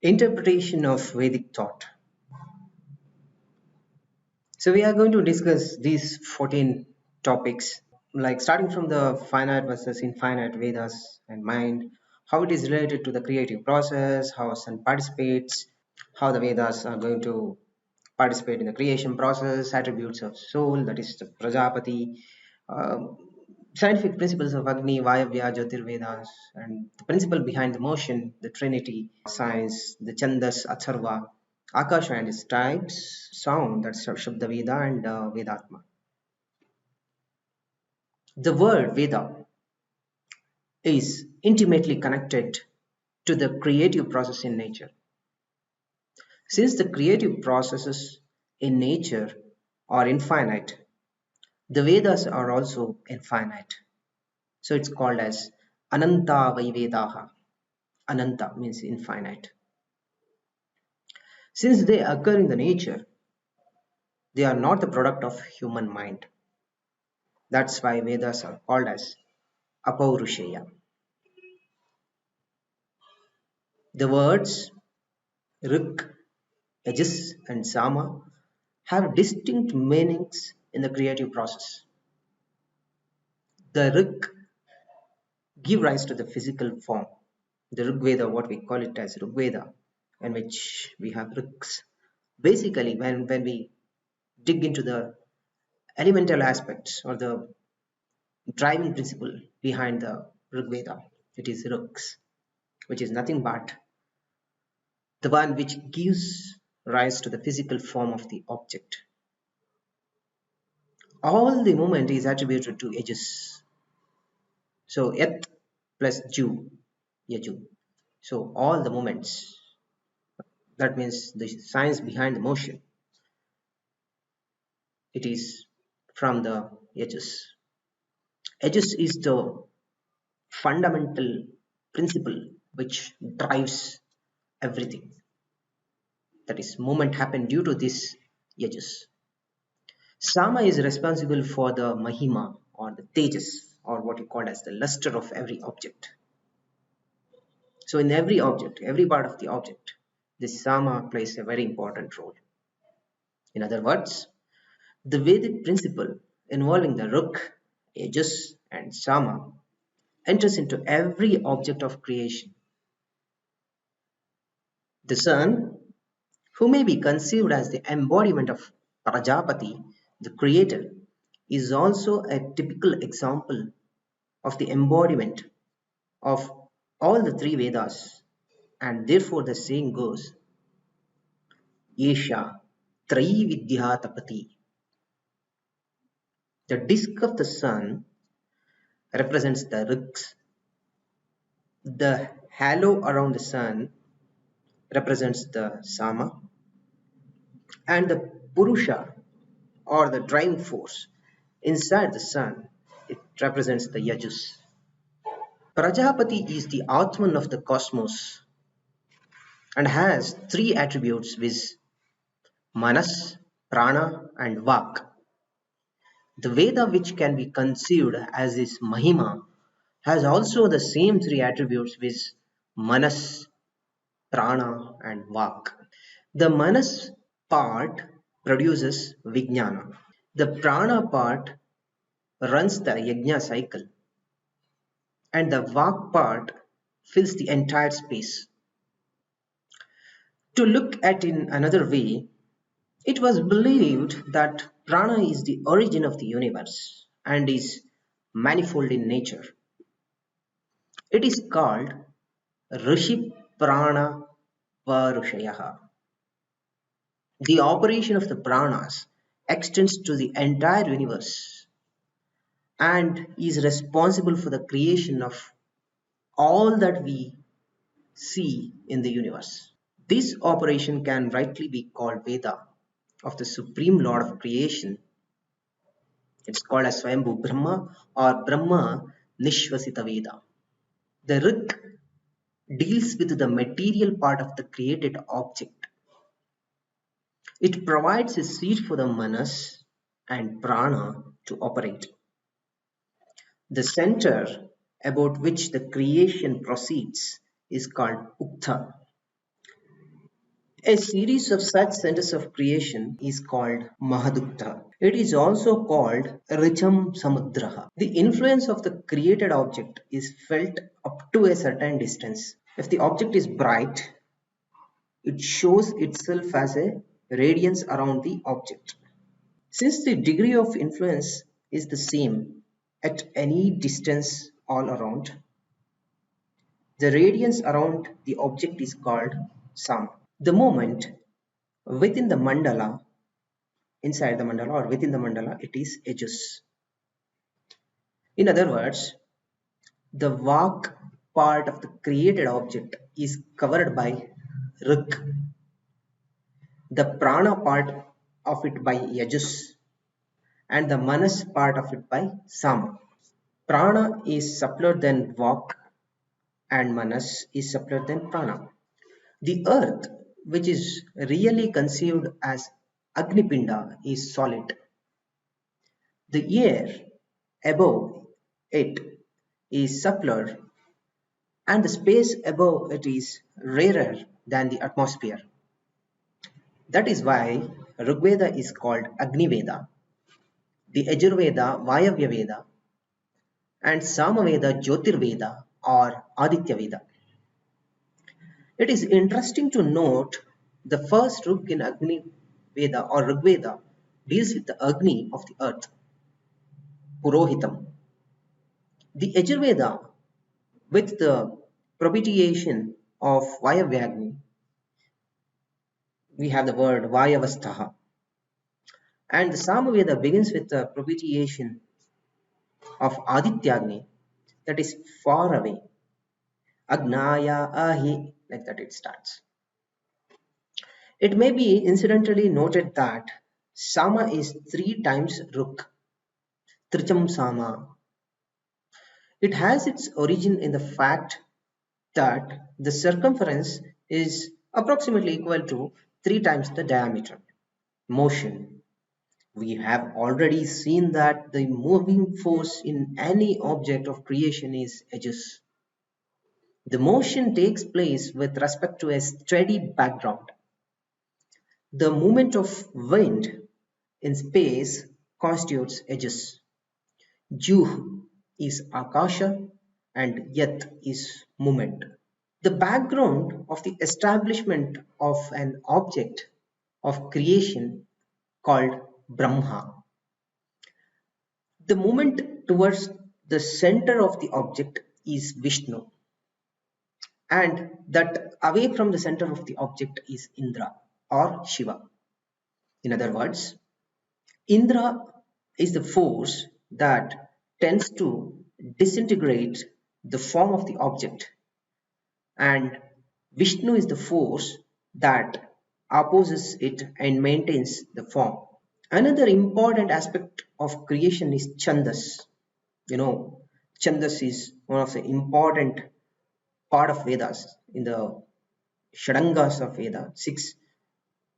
Interpretation of Vedic thought. So we are going to discuss these 14 topics, like starting from the finite versus infinite Vedas and mind, how it is related to the creative process, how sun participates, how the Vedas are going to participate in the creation process, attributes of soul, that is the Prajaapati, um, scientific principles of Agni, Vaayavya, Jyotir-Vedas, and the principle behind the motion, the Trinity, science, the Chandas, Atharva, Aakaasha and its types, sound, that's Shabda-Veda and Vedaatma. The word Veda is intimately connected to the creative process in nature. Since the creative processes in nature are infinite, the Vedas are also infinite. So it's called as Ananta Vaivedaha. Ananta means infinite. Since they occur in the nature, they are not the product of human mind. That's why Vedas are called as Apaurusheya. The words Rik, Yajus, and Saama have distinct meanings in the creative process. The Rik give rise to the physical form. The Rig Veda, what we call it as Rig Veda, in which we have Riks. Basically, when we dig into the elemental aspects or the driving principle behind the Rig Veda, it is Riks, which is nothing but the one which gives rise to the physical form of the object. All the movement is attributed to Yajus. So Yat plus Ju, Yaju. So all the movements, that means the science behind the motion, it is from the Yajus. Yajus is the fundamental principle which drives everything. That is, movement happen due to this Yajus. Saama is responsible for the Mahima or the Tejas, or what you call as the luster of every object. So in every object, every part of the object, this Saama plays a very important role. In other words, the Vedic principle involving the Ruk, Yajus, and Saama enters into every object of creation. The sun, who may be conceived as the embodiment of Prajapati, the creator, is also a typical example of the embodiment of all the three Vedas, and therefore the saying goes, Yesha Trividya Tapati. The disk of the sun represents the Riks, the halo around the sun represents the Sama, and the Purusha or the driving force inside the sun, it represents the Yajus. Prajapati is the Atman of the cosmos and has three attributes viz. Manas, Prana, and Vaak. The Veda, which can be conceived as his Mahima, has also the same three attributes viz. Manas, Prana, and Vaak. The Manas part produces Vijnana. The Prana part runs the Yajna cycle, and the Vaak part fills the entire space. To look at in another way, it was believed that Prana is the origin of the universe and is manifold in nature. It is called Rishi Prana Varushayaha. The operation of the pranas extends to the entire universe and is responsible for the creation of all that we see in the universe. This operation can rightly be called Veda of the Supreme Lord of Creation. It's called as Swayambhu Brahma or Brahma Nishvasita Veda. The Rik deals with the material part of the created object. It provides a seat for the Manas and Prana to operate. The center about which the creation proceeds is called Uktha. A series of such centers of creation is called Mahaduktha. It is also called Richam Samudraha. The influence of the created object is felt up to a certain distance. If the object is bright, it shows itself as a radiance around the object. Since the degree of influence is the same at any distance all around, the radiance around the object is called Saama. The moment within the mandala, inside the mandala or within the mandala, it is Yajus. In other words, the Vaak part of the created object is covered by Rik, the Praana part of it by Yajus, and the Manas part of it by Saama. Prana is subtler than Vaak and Manas is subtler than Prana. The earth, which is really conceived as Agni-Pinda, is solid. The air above it is subtler and the space above it is rarer than the atmosphere. That is why Rigveda is called Agni-Veda, the Yajur-Veda Vaayavya-Veda, and Saama-Veda Jyotir-Veda or Aditya-Veda. It is interesting to note the first Rug in Agni-Veda or Rigveda deals with the Agni of the earth, Purohitam. The Yajur-Veda with the propitiation of Vaayavya-Agni, we have the word Vaayavastaha. And the Saama-Veda begins with the propitiation of Aditya-Agni, that is far away. Agnaya Ahi, like that it starts. It may be incidentally noted that Saama is 3 times Ruk, Tricham Saama. It has its origin in the fact that the circumference is approximately equal to 3 times the diameter. Motion. We have already seen that the moving force in any object of creation is Yajus. The motion takes place with respect to a steady background. The movement of wind in space constitutes Yajus. Juh is Aakaasha and Yat is movement. The background of the establishment of an object of creation called Brahma. The movement towards the center of the object is Vishnu, and that away from the center of the object is Indra or Shiva. In other words, Indra is the force that tends to disintegrate the form of the object, and Vishnu is the force that opposes it and maintains the form. Another important aspect of creation is Chandas. You know, Chandas is one of the important part of Vedas in the Shadangas of Veda, 6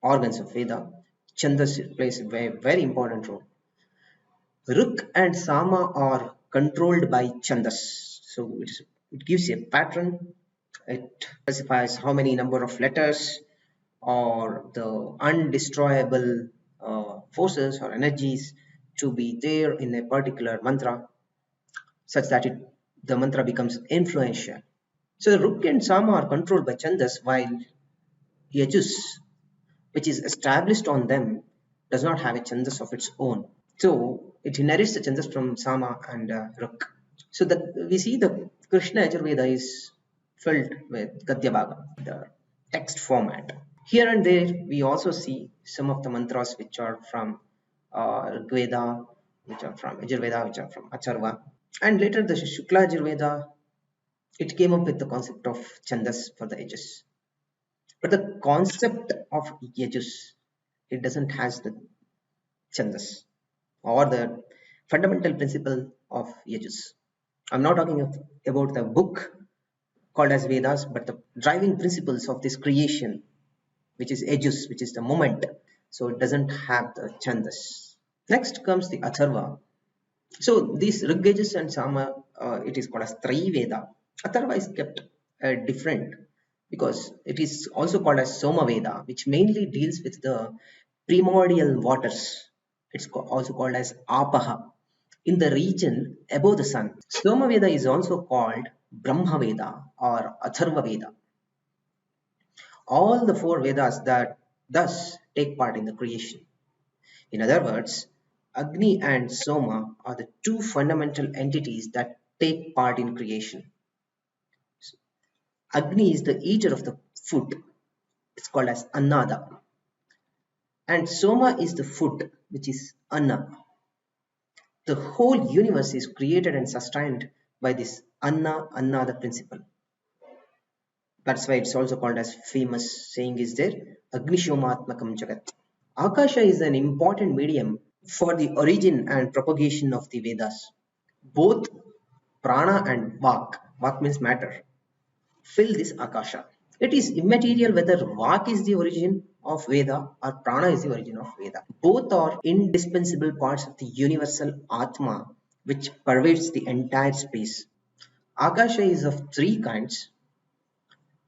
organs of Veda. Chandas plays a very, very important role. Ruk and Sama are controlled by Chandas. So it gives a pattern. It specifies how many number of letters or the undestroyable forces or energies to be there in a particular mantra such that the mantra becomes influential. So the Ruk and Sama are controlled by Chandas while Yajus, which is established on them, does not have a Chandas of its own. So it inherits the Chandas from Sama and Ruk. So we see the Krishna Yajur-Veda is filled with Gadya Bhaga, the text format. Here and there we also see some of the mantras which are from Rig-Veda, which are from Yajur-Veda, which are from Atharva. And later the Shukla Yajur-Veda, it came up with the concept of Chandas for the Yajus. But the concept of Yajus, it doesn't has the Chandas or the fundamental principle of Yajus. I'm not talking about the book called as Vedas, but the driving principles of this creation, which is Yajus, which is the moment. So it doesn't have the Chandas. Next comes the Atharva. So these Rig, Yajus and Sama, it is called as Tri-Veda. Atharva is kept different because it is also called as Soma Veda, which mainly deals with the primordial waters. It's also called as Apaha in the region above the sun. Soma Veda is also called Brahma Veda or Atharva Veda. All the four Vedas that thus take part in the creation. In other words, Agni and Soma are the two fundamental entities that take part in creation. Agni is the eater of the food. It's called as Annada. And Soma is the food, which is Anna. The whole universe is created and sustained by this Anna Annada principle. That's why it's also called as famous saying is there, Agni-Shomatmakam Jagat. Aakaasha is an important medium for the origin and propagation of the Vedas. Both Praana and Vaak, Vaak means matter, fill this Aakaasha. It is immaterial whether Vaak is the origin of Veda or Prana is the origin of Veda. Both are indispensable parts of the universal Atma which pervades the entire space. Akasha is of three kinds: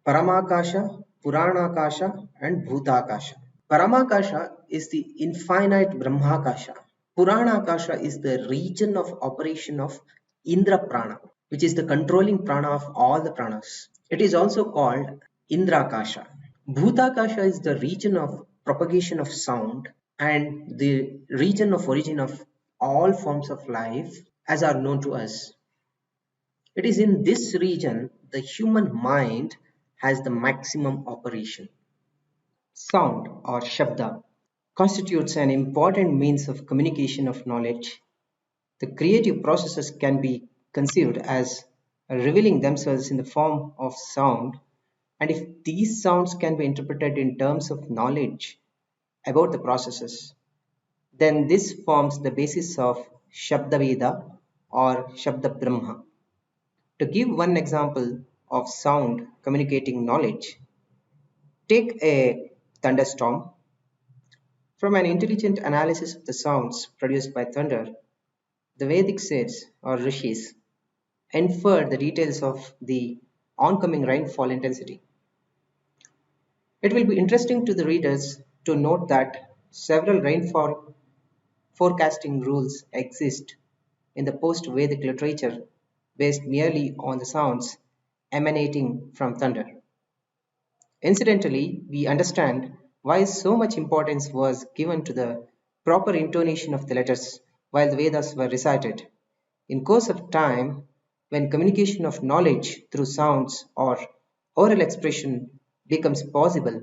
Paramakasha, Puranakasha, and Bhutakasha. Paramakasha is the infinite Brahmakasha. Puranakasha is the region of operation of Indra Prana, which is the controlling prana of all the pranas. It is also called Indrakasha. Bhutakasha is the region of propagation of sound and the region of origin of all forms of life as are known to us. It is in this region the human mind has the maximum operation. Sound or Shabda constitutes an important means of communication of knowledge. The creative processes can be conceived as revealing themselves in the form of sound, and if these sounds can be interpreted in terms of knowledge about the processes, then this forms the basis of Shabda-Veda or Shabda Brahma. To give one example of sound communicating knowledge, take a thunderstorm. From an intelligent analysis of the sounds produced by thunder, the Vedic sages or rishis inferred the details of the oncoming rainfall intensity. It will be interesting to the readers to note that several rainfall forecasting rules exist in the post-Vedic literature based merely on the sounds emanating from thunder. Incidentally, we understand why so much importance was given to the proper intonation of the letters while the Vedas were recited. In course of time, when communication of knowledge through sounds or oral expression becomes possible,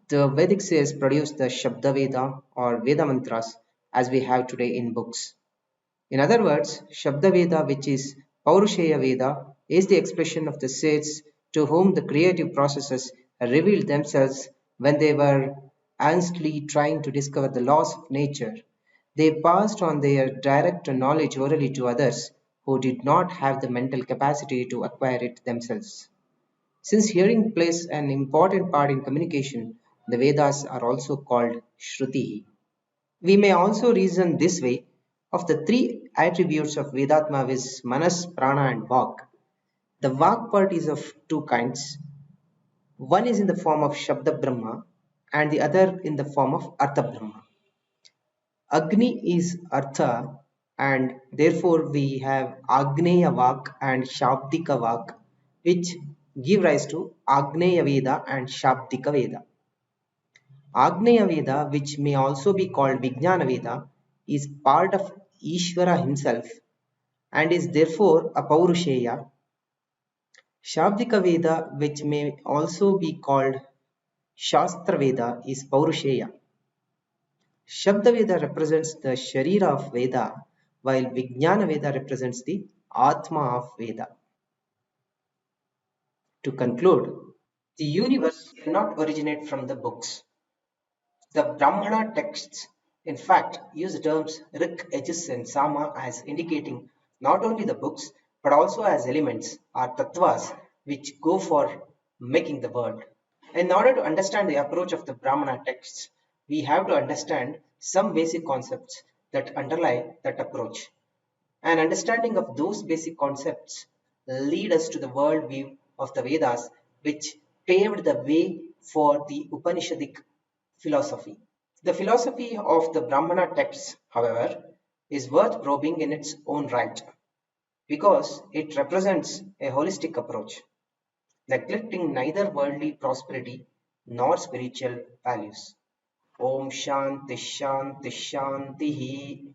the Vedic sages produced the Shabda Veda or Veda mantras as we have today in books. In other words, Shabda Veda, which is Paurushaya Veda, is the expression of the sages to whom the creative processes revealed themselves when they were earnestly trying to discover the laws of nature. They passed on their direct knowledge orally to others who did not have the mental capacity to acquire it themselves. Since hearing plays an important part in communication, the Vedas are also called Shruti. We may also reason this way: of the three attributes of Vedaatma is Manas, Prana and Vaak. The Vaak part is of two kinds. One is in the form of Shabda Brahma and the other in the form of Artha Brahma. Agni is Artha and therefore we have Agneya Vaak and Shabdika Vaak, which give rise to Agneya Veda and Shabdika Veda. Agni-Veda, which may also be called Vijnana-Veda, is part of Ishvara himself and is therefore a Paurusheya. Shabdika Veda, which may also be called Shastra Veda, is Paurusheya. Shabda Veda represents the Sharira of Veda, while Vijnana Veda represents the Atma of Veda. To conclude, the universe cannot originate from the books. The Brahmana texts, in fact, use the terms Rik, Yajus, and Saama as indicating not only the books but also as elements or tattvas which go for making the world. In order to understand the approach of the Brahmana texts, we have to understand some basic concepts that underlie that approach. An understanding of those basic concepts lead us to the worldview of the Vedas, which paved the way for the Upanishadic philosophy. The philosophy of the Brahmana texts, however, is worth probing in its own right because it represents a holistic approach, neglecting neither worldly prosperity nor spiritual values. Om Shanti Shanti Shanti.